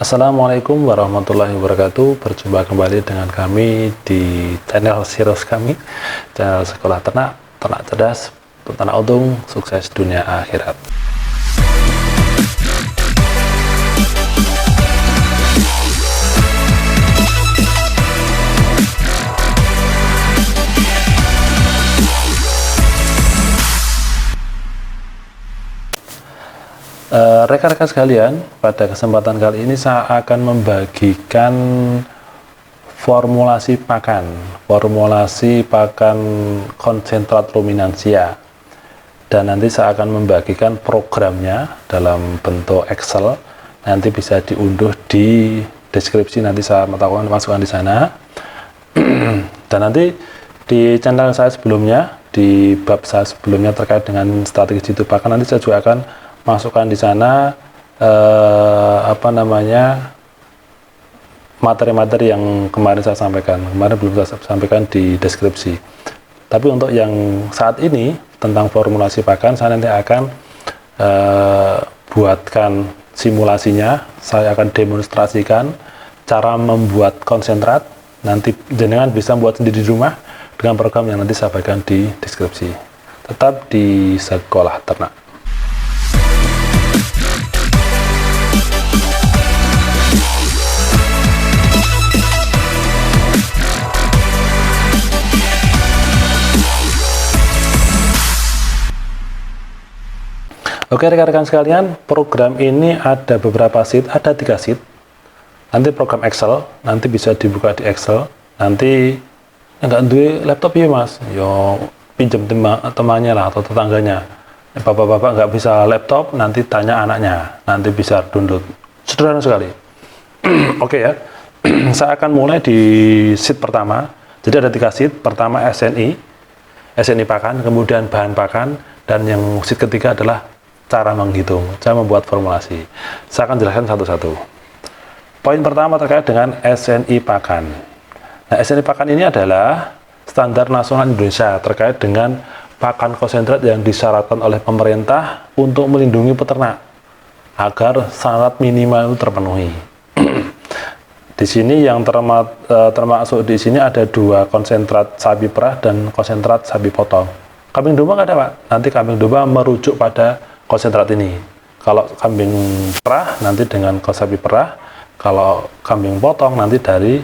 Assalamualaikum warahmatullahi wabarakatuh. Berjumpa kembali dengan kami di channel Siros kami, channel Sekolah Ternak, Ternak Cerdas, Ternak Untung, Sukses Dunia Akhirat. Rekan-rekan sekalian, pada kesempatan kali ini saya akan membagikan formulasi pakan konsentrat ruminansia, dan nanti saya akan membagikan programnya dalam bentuk Excel. Nanti bisa diunduh di deskripsi, nanti saya masukkan di sana. Dan nanti di channel saya sebelumnya, di bab saya sebelumnya terkait dengan strategi jitu pakan, nanti saya juga akan masukkan di sana materi-materi yang kemarin saya sampaikan. Kemarin belum saya sampaikan di deskripsi. Tapi untuk yang saat ini tentang formulasi pakan, saya nanti akan buatkan simulasinya. Saya akan demonstrasikan cara membuat konsentrat. Nanti jenengan bisa buat sendiri di rumah dengan program yang nanti saya bagikan di deskripsi. Tetap di Sekolah Ternak. Oke rekan-rekan sekalian, program ini ada beberapa sheet, ada 3 sheet. Nanti program Excel, nanti bisa dibuka di Excel. Nanti nggak duwe laptop ya mas, yo pinjam temannya lah atau tetangganya. Bapak-bapak nggak bisa laptop, nanti tanya anaknya, nanti bisa download. Sederhana sekali. Oke ya, saya akan mulai di sheet pertama. Jadi ada 3 sheet. Pertama SNI pakan, kemudian bahan pakan, dan yang sheet ketiga adalah cara menghitung, cara membuat formulasi. Saya akan jelaskan satu-satu. Poin pertama terkait dengan SNI pakan. Nah, SNI pakan ini adalah standar nasional Indonesia terkait dengan pakan konsentrat yang disyaratkan oleh pemerintah untuk melindungi peternak agar syarat minimal itu terpenuhi. Di sini yang termasuk di sini ada 2 konsentrat sapi perah dan konsentrat sapi potong. Kambing domba nggak ada pak. Nanti kambing domba merujuk pada konsentrat ini. Kalau kambing perah nanti dengan sapi perah, kalau kambing potong nanti dari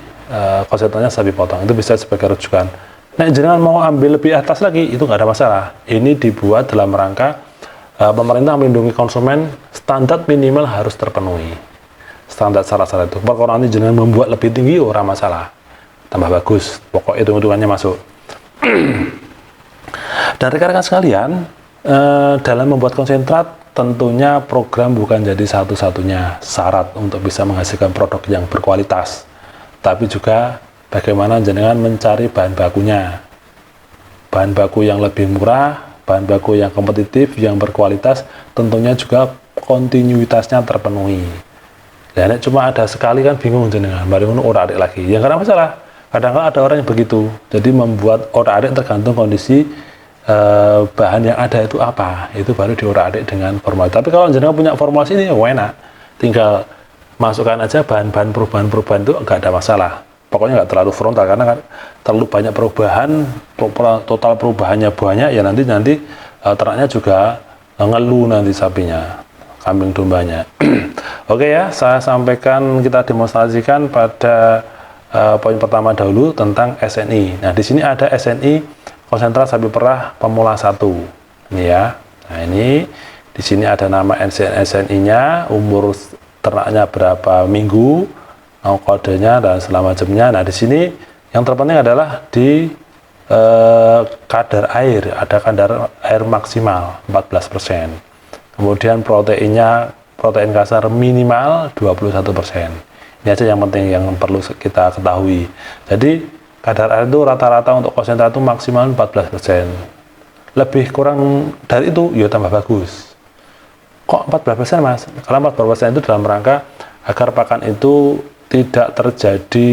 konsentratnya sapi potong. Itu bisa sebagai rujukan. Nah, jangan mau ambil lebih atas lagi, itu nggak ada masalah. Ini dibuat dalam rangka pemerintah melindungi konsumen, standar minimal harus terpenuhi. Standar syarat-syarat itu. Pokoknya nanti jangan membuat lebih tinggi, orang masalah. Tambah bagus. Pokok hitung-hitungannya masuk. Dan rekan-rekan sekalian, dalam membuat konsentrat tentunya program bukan jadi satu-satunya syarat untuk bisa menghasilkan produk yang berkualitas, tapi juga bagaimana jenengan mencari bahan bakunya, bahan baku yang lebih murah, bahan baku yang kompetitif, yang berkualitas, tentunya juga kontinuitasnya terpenuhi. Dan cuma ada sekali kan bingung jenengan, mari ngono ora adik lagi, ya karena masalah. Kadang-kadang ada orang yang begitu, jadi membuat ora adik tergantung kondisi bahan yang ada itu apa, itu baru diorak-adik dengan formulasi. Tapi kalau jenengan punya formulasi ini, enak, tinggal masukkan aja bahan-bahan perubahan itu nggak ada masalah. Pokoknya nggak terlalu frontal, karena kan terlalu banyak perubahan, total perubahannya banyak, ya nanti ternaknya juga ngeluh nanti sapinya, kambing dombanya. Oke ya, saya sampaikan, kita demonstrasikan pada poin pertama dahulu tentang SNI. Nah di sini ada SNI konsentrat sapi perah pemula 1 ini ya. Nah ini di sini ada nama SNI-nya, umur ternaknya berapa minggu, kodenya dan segala macamnya. Nah di sini yang terpenting adalah di kadar air, ada kadar air maksimal 14%. Kemudian proteinnya, protein kasar minimal 21%. Ini aja yang penting yang perlu kita ketahui. Jadi kadar air itu rata-rata untuk konsentrat itu maksimal 14%. Lebih kurang dari itu, ya tambah bagus. Kok 14% mas? Karena 14% itu dalam rangka agar pakan itu tidak terjadi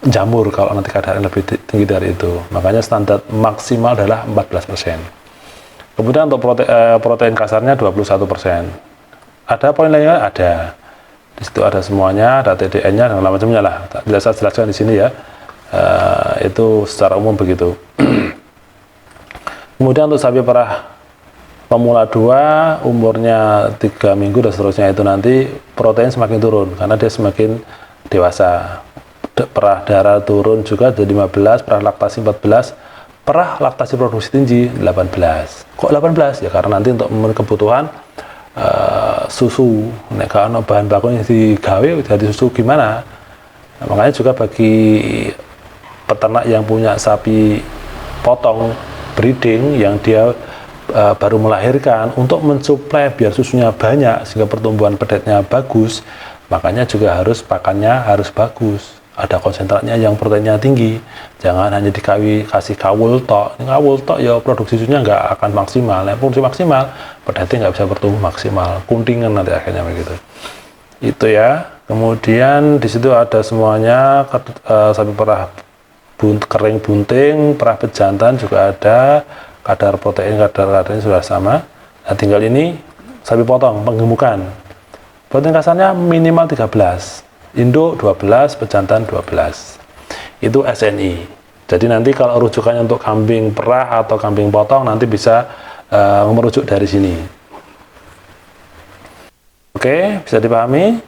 jamur kalau nanti kadar air lebih tinggi dari itu. Makanya standar maksimal adalah 14%. Kemudian untuk protein kasarnya 21%. Ada poin lainnya? Ada. Di situ ada semuanya, ada TDN-nya dan macamnya lah. Tidak saya jelaskan di sini ya. Itu secara umum begitu. Kemudian untuk sapi perah pemula 2, umurnya 3 minggu dan seterusnya, itu nanti protein semakin turun karena dia semakin dewasa. Perah darah turun juga jadi 15, perah laktasi 14, perah laktasi produksi tinggi 18. Kok 18? Ya karena nanti untuk memenuhi kebutuhan susu, nek kalau bahan bakunya digawe jadi susu gimana. Nah, makanya juga bagi peternak yang punya sapi potong breeding yang dia baru melahirkan, untuk mensuplai biar susunya banyak sehingga pertumbuhan pedetnya bagus, makanya juga harus pakannya harus bagus, ada konsentratnya yang proteinnya tinggi. Jangan hanya kasih kawul tok. Kawul tok ya produksi susunya nggak akan maksimal. Nah, produksi maksimal pedetnya nggak bisa bertumbuh maksimal, kuntingan nanti akhirnya begitu. Itu ya. Kemudian di situ ada semuanya, sapi perah kering bunting, perah pejantan juga ada, kadar protein, kadarnya sudah sama. Nah, tinggal ini sapi potong penggemukan. Protein kasarnya minimal 13, induk 12, pejantan 12. Itu SNI. Jadi nanti kalau rujukannya untuk kambing perah atau kambing potong nanti bisa merujuk dari sini. Oke, bisa dipahami?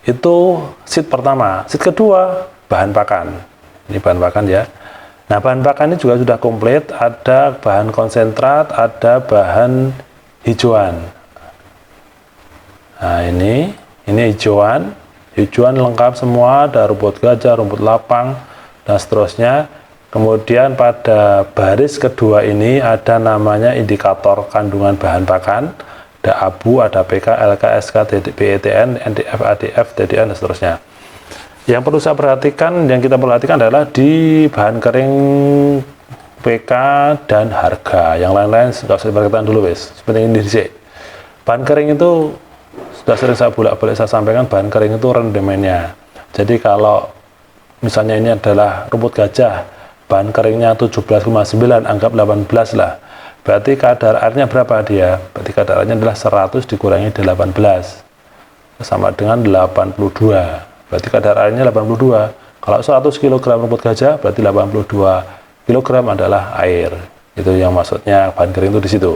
Itu sheet pertama. Sheet kedua, bahan pakan. Ini bahan pakan ya. Nah, bahan pakan ini juga sudah komplit, ada bahan konsentrat, ada bahan hijauan. Nah, ini hijauan lengkap semua, ada rumput gajah, rumput lapang, dan seterusnya. Kemudian pada baris kedua ini ada namanya indikator kandungan bahan pakan, ada ABU, ada PK, LK, SK, PETN, NDF, ADF, TDN, dan seterusnya. Yang perlu saya perhatikan, yang kita perhatikan adalah di bahan kering, PK, dan harga. Yang lain-lain nggak usah diperhatikan dulu, wes. Seperti ini di sini. Bahan kering itu sudah sering saya bolak-balik saya sampaikan, bahan kering itu rendemennya. Jadi kalau misalnya ini adalah rumput gajah, bahan keringnya 17,9, anggap 18 lah. Berarti kadar airnya berapa dia? Berarti kadar airnya adalah 100 dikurangi 18, sama dengan 82. Berarti kadar airnya 82. Kalau 100 kg rumput gajah, berarti 82 kg adalah air. Itu yang maksudnya bahan kering itu di situ.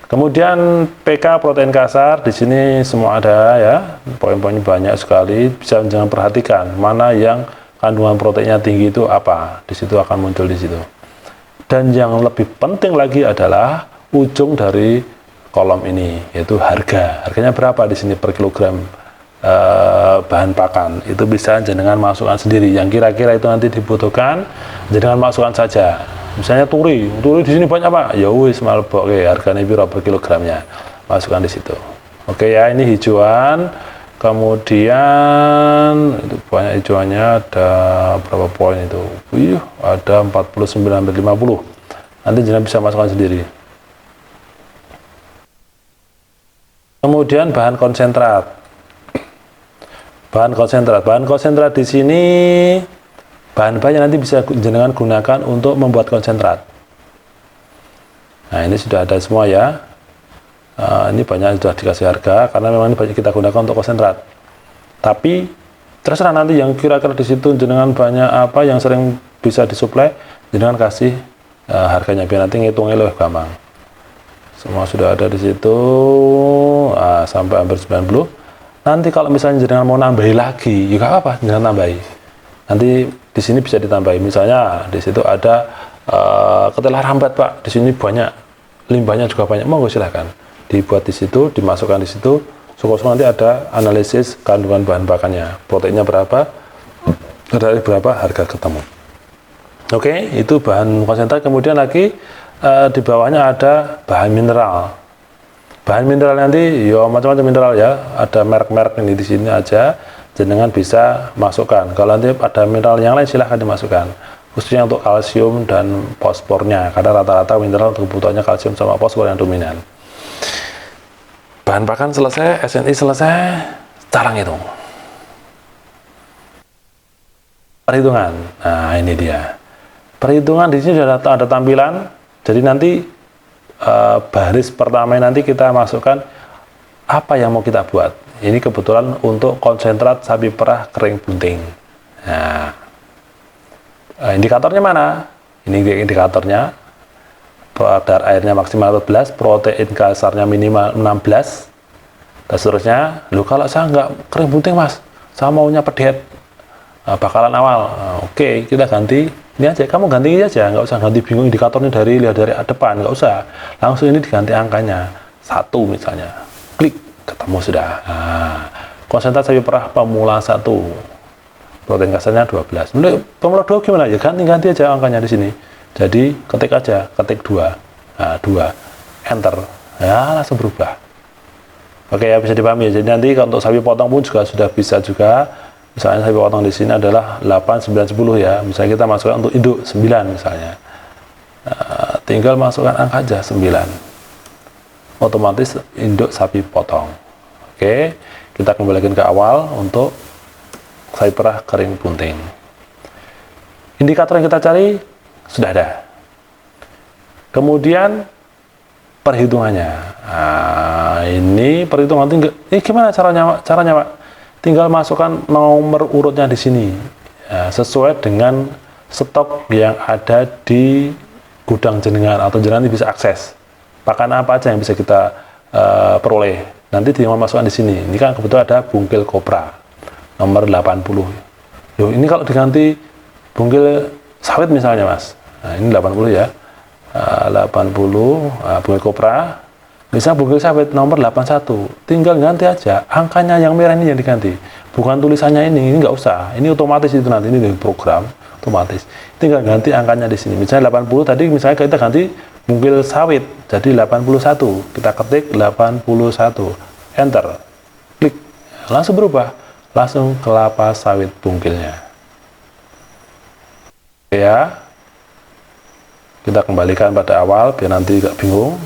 Kemudian PK protein kasar, di sini semua ada ya. Poin-poinnya banyak sekali. Bisa jangan perhatikan mana yang kandungan proteinnya tinggi itu apa. Di situ akan muncul di situ. Dan yang lebih penting lagi adalah ujung dari kolom ini, yaitu harga. Harganya berapa di sini per kilogram bahan pakan. Itu bisa jenengan masukkan sendiri. Yang kira-kira itu nanti dibutuhkan, jenengan masukkan saja. Misalnya turi di sini banyak Pak. Ya wis malbok, oke, harganya berapa per kilogramnya. Masukkan di situ. Oke ya, ini hijauan. Kemudian itu banyak hijauannya, ada berapa poin itu? Ada 49-50. Nanti jenengan bisa masukkan sendiri. Kemudian bahan konsentrat. Bahan konsentrat di sini bahan-bahannya nanti bisa jenengan gunakan untuk membuat konsentrat. Nah, ini sudah ada semua ya. Ini banyak sudah dikasih harga karena memang ini banyak kita gunakan untuk konsentrat. Tapi terserah nanti yang kira-kira di situ jenengan banyak apa yang sering bisa disuplai, jenengan kasih harganya biar nanti ngitungnya lebih gampang. Semua sudah ada di situ, sampai hampir 90. Nanti kalau misalnya jenengan mau nambahi lagi, ya gak apa-apa, jenengan tambahi. Nanti di sini bisa ditambahi. Misalnya di situ ada ketela rambat Pak, di sini banyak, limbahnya juga banyak, monggo silahkan dibuat di situ, dimasukkan di situ. Syukur-syukur nanti ada analisis kandungan bahan pakannya, proteinnya berapa, dari berapa, harga ketemu. Oke, itu bahan konsentrat. Kemudian lagi di bawahnya ada bahan mineral. Bahan mineral nanti ya macam-macam mineral ya, ada merek-merek ini di sini aja, jenengan bisa masukkan. Kalau nanti ada mineral yang lain silahkan dimasukkan, khususnya untuk kalsium dan fosfornya, karena rata-rata mineral untuk kebutuhannya kalsium sama fosfor yang dominan. Bahan pakan selesai, SNI selesai, cara ngitung. Perhitungan, nah ini dia. Perhitungan di sini sudah ada tampilan, jadi nanti baris pertama nanti kita masukkan apa yang mau kita buat. Ini kebetulan untuk konsentrat sapi perah kering bunting. Nah, indikatornya mana? Ini indikatornya, kadar airnya maksimal 14, protein kasarnya minimal 16, dan seterusnya. Loh, kalau saya nggak kering bunting mas, saya maunya pedet, bakalan awal. Oke, kita ganti ini aja, kamu ganti ini aja, nggak usah ganti bingung indikatornya lihat dari depan, nggak usah, langsung ini diganti angkanya 1 misalnya, klik, ketemu sudah. Konsentrat sapi perah pemula 1, protein kasarnya 12. Mulai pemula 2 gimana ya, ganti aja angkanya di sini, jadi ketik aja, ketik 2, 2, enter, ya langsung berubah. Oke ya, bisa dipahami ya. Jadi nanti untuk sapi potong pun juga sudah bisa juga. Misalnya sapi potong di sini adalah 8, 9, 10 ya. Misalnya kita masukkan untuk induk 9 misalnya. Tinggal masukkan angka aja 9. Otomatis induk sapi potong. Oke, kita kembalikan ke awal untuk sapi perah kering bunting. Indikator yang kita cari sudah ada. Kemudian perhitungannya. Ini perhitungan tinggal. Ini gimana caranya Pak? Tinggal masukkan nomor urutnya di sini, sesuai dengan stok yang ada di gudang jenengan atau jenengan bisa akses. Pakan apa aja yang bisa kita peroleh. Nanti tinggal masukkan di sini. Ini kan kebetulan ada bungkil kopra nomor 80. Loh, ini kalau diganti bungkil sawit misalnya mas. Nah, ini 80 ya. 80 bungkil kopra. Misalnya bungkil sawit nomor 81, tinggal ganti aja angkanya yang merah ini yang diganti, bukan tulisannya ini nggak usah, ini otomatis itu nanti ini dari program otomatis, tinggal ganti angkanya di sini. Misalnya 80 tadi, misalnya kita ganti bungkil sawit jadi 81, kita ketik 81, enter, klik, langsung berubah, langsung kelapa sawit bungkilnya. Ya, kita kembalikan pada awal biar nanti nggak bingung.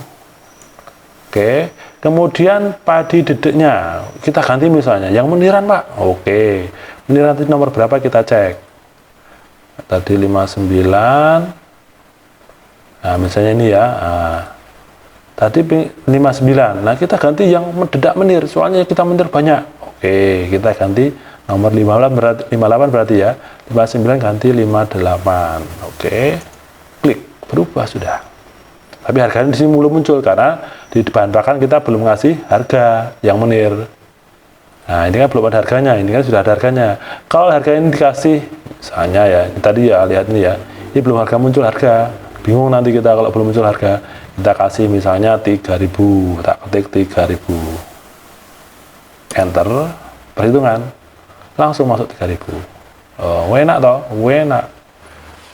Oke, kemudian padi dedeknya kita ganti misalnya yang meniran Pak. Oke, meniran nanti nomor berapa kita cek. Tadi 59. Nah, misalnya ini ya. Tadi 59. Nah, kita ganti yang dedak menir, soalnya kita menir banyak. Oke, kita ganti nomor 58 berarti ya. 59 ganti 58. Oke. Klik, berubah sudah. Tapi harganya di sini belum muncul karena di bahan pakan kita belum ngasih harga yang menir. Nah, ini kan belum ada harganya, ini kan sudah ada harganya. Kalau harga ini dikasih, misalnya ya, tadi ya lihat ini ya, ini belum harga muncul harga. Bingung nanti kita kalau belum muncul harga. Kita kasih misalnya 3.000, tak ketik 3.000. Enter, perhitungan. Langsung masuk 3.000. Oh, enak toh? Enak.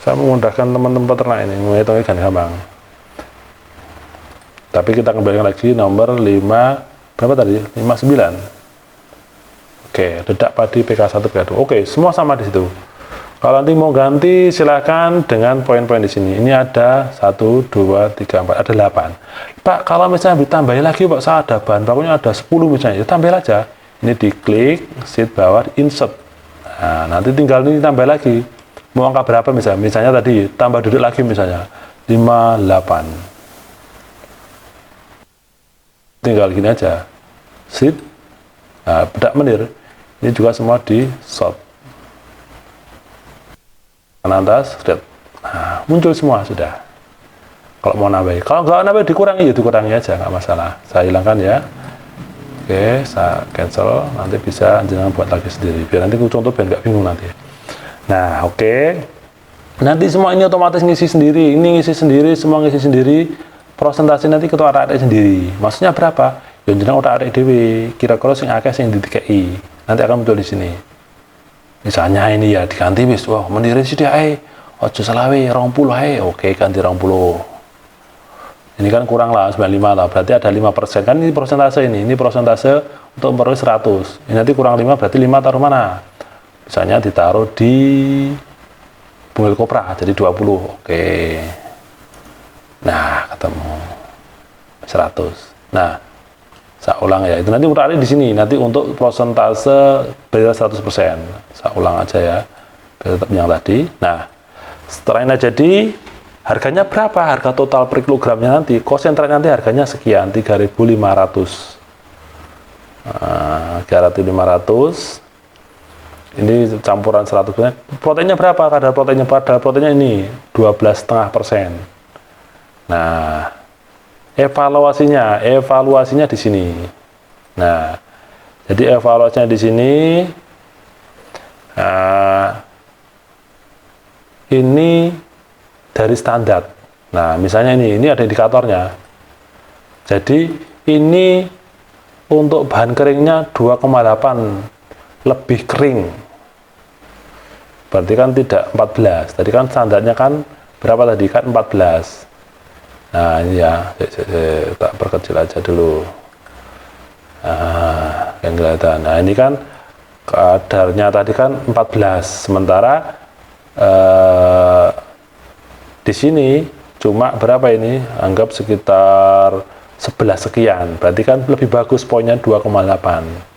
Saya memudahkan teman-teman peternak ini, menghitungnya kan gampang. Tapi kita kembalikan lagi nomor 5, berapa tadi? 59. Oke, dedak padi PK1 PK2. Oke, semua sama di situ. Kalau nanti mau ganti silakan dengan poin-poin di sini. Ini ada 1, 2, 3, 4, ada 8. Pak, kalau misalnya ditambahin lagi Pak, saya ada bahan bakunya ada 10 misalnya, ya tambah aja. Ini diklik, sheet bawah, insert. Nah, nanti tinggal ini tambah lagi. Mau angka berapa misalnya? Misalnya tadi tambah dedek lagi misalnya 58. Tinggal gini aja, sheet, nah, bedak menir, ini juga semua di sort, kanan atas, nah, muncul semua sudah. Kalau mau nambahin, kalau nggak nambah dikurangi ya dikurangi aja, nggak masalah. Saya hilangkan ya. Oke, saya cancel, nanti bisa jangan buat lagi sendiri, biar nanti contoh biar nggak bingung nanti. Nah, oke, nanti semua ini otomatis ngisi sendiri, ini ngisi sendiri, semua ngisi sendiri. Prosentase nanti ketua arek sendiri. Maksudnya berapa? Yang jeneng otak arek dhewe, kira-kira sing akeh sing ditikei. Nanti akan muncul di sini. Misalnya ini ya diganti wis, wah menire sithik ae. Aja selawe 20 ae. Oke, ganti 20. Ini kan kurang lah 95 lah. Berarti ada 5%. Kan ini persentase ini. Ini persentase untuk memperoleh 100. Ini nanti kurang 5 berarti 5 taruh mana? Misalnya ditaruh di bungkil kopra jadi 20. Oke. Nah, ketemu 100. Nah, saya ulang ya. Itu nanti udah di sini. Nanti untuk persentase beda 100%. Saya ulang aja ya. Biar tetap yang tadi. Nah, setelah ini jadi harganya berapa? Harga total per kilogramnya nanti. Konsentrat nanti harganya sekian, 3.500. Garat 500. Ini campuran 100%. Proteinnya berapa? Kadar proteinnya ini 12,5%. Nah, evaluasinya di sini. Nah, jadi evaluasinya di sini. Ini dari standar. Nah, misalnya ini ada indikatornya. Jadi ini untuk bahan keringnya 2,8 lebih kering. Berarti kan tidak 14. Tadi kan standarnya kan berapa tadi? Kan 14. Nah, ini ya, saya tak perkecil aja dulu. Yang kelihatan. Nah, ini kan kadarnya tadi kan 14. Sementara di sini cuma berapa ini? Anggap sekitar 11 sekian. Berarti kan lebih bagus poinnya 2,8.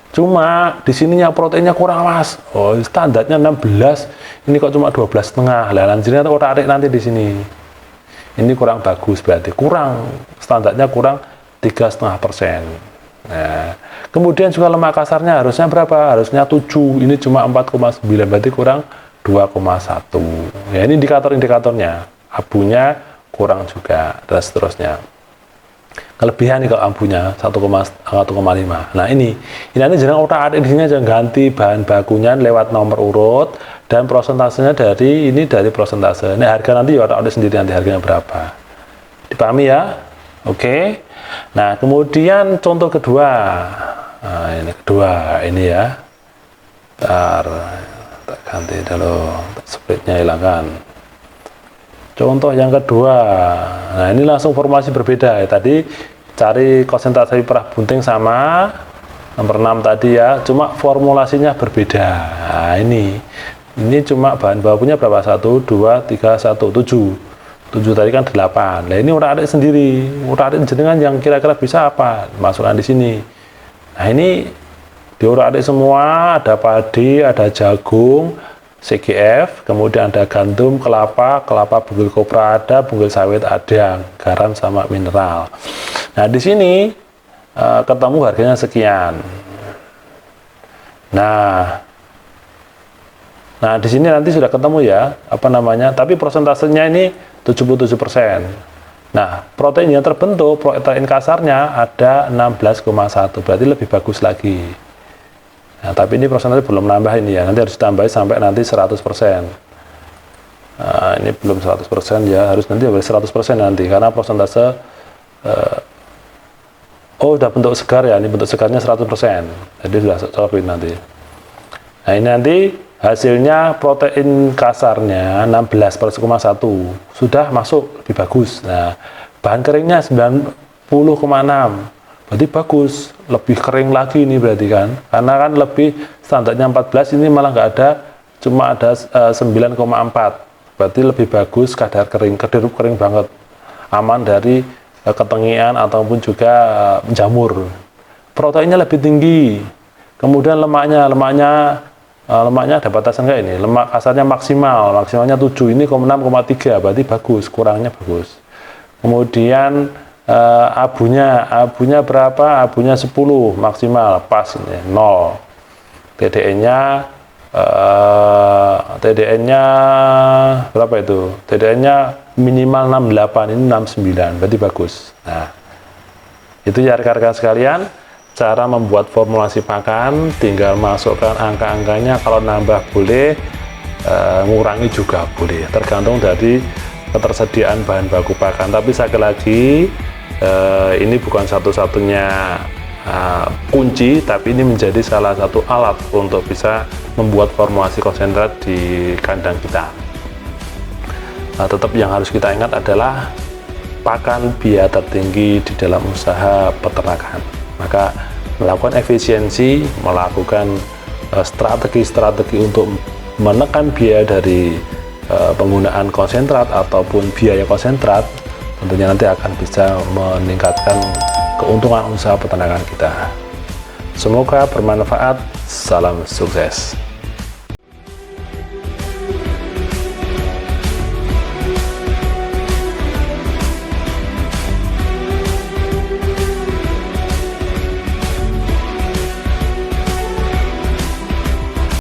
Cuma di sininya proteinnya kurang, Mas. Oh, standarnya 16. Ini kok cuma 12,5. Lah lanjutnya otak-atik nanti di sini. Ini kurang bagus, berarti kurang, standarnya kurang 3,5%. Nah, kemudian juga lemak kasarnya harusnya berapa? Harusnya 7. Ini cuma 4,9, berarti kurang 2,1. Ya, ini indikator-indikatornya. Abunya kurang juga, dan seterusnya. Kelebihan nih kalau ampunya 1,5. Nah, ini nanti jangan otak-atik di sini aja, ganti bahan bakunya lewat nomor urut dan prosentasenya dari prosentase. Ini harga nanti ya otak-atik sendiri nanti harganya berapa. Dipahami ya? Oke. Nah, kemudian contoh kedua. Nah, ini kedua ini ya. Bentar, tak ganti dulu, splitnya hilangkan. Contoh yang kedua, nah ini langsung formulasi berbeda ya. Tadi cari konsentrasi perah bunting sama nomor 6 tadi ya, cuma formulasinya berbeda. Nah ini cuma bahan bakunya berapa? 1, 2, 3, 1, 7. 7 tadi kan 8. Nah ini udah ada sendiri, udah ada jenengan yang kira-kira bisa apa? Masukkan di sini. Nah ini di udah semua, ada padi, ada jagung, CGF, kemudian ada gandum, kelapa bunggul kopra ada, bunggul sawit ada, garam sama mineral. Nah di sini ketemu harganya sekian. Nah di sini nanti sudah ketemu ya, tapi persentasenya ini 77%. Nah protein yang terbentuk, protein kasarnya ada 16,1, berarti lebih bagus lagi. Nah, tapi ini persentase belum nambah ini ya, nanti harus ditambahin sampai nanti 100%. Nah, ini belum 100% ya, harus nanti 100% nanti, karena persentase udah bentuk segar ya, ini bentuk segarnya 100%, jadi sudah cocokin nanti. Nah ini nanti hasilnya protein kasarnya 16,1 sudah masuk, lebih bagus. Nah bahan keringnya 90,6, berarti bagus, lebih kering lagi ini berarti kan, karena kan lebih standarnya 14, ini malah nggak ada, cuma ada 9,4, berarti lebih bagus, kadar kering banget, aman dari ketengian ataupun juga jamur. Proteinnya lebih tinggi, kemudian lemaknya ada batasan kayak ini, lemak kasarnya maksimalnya 7, ini 6,3, berarti bagus, kurangnya bagus. Kemudian abunya berapa? Abunya 10 maksimal, pas ini 0. TDN-nya berapa itu? TDN-nya minimal 68, ini 69, berarti bagus. Nah, itu ya rekan-rekan sekalian, cara membuat formulasi pakan, tinggal masukkan angka-angkanya, kalau nambah boleh, ngurangi juga boleh, tergantung dari ketersediaan bahan baku pakan. Tapi sekali lagi, ini bukan satu-satunya kunci, tapi ini menjadi salah satu alat untuk bisa membuat formulasi konsentrat di kandang kita. Tetap yang harus kita ingat adalah pakan biaya tertinggi di dalam usaha peternakan. Maka melakukan efisiensi, melakukan strategi-strategi untuk menekan biaya dari penggunaan konsentrat ataupun biaya konsentrat, tentunya nanti akan bisa meningkatkan keuntungan usaha peternakan kita. Semoga bermanfaat. Salam sukses.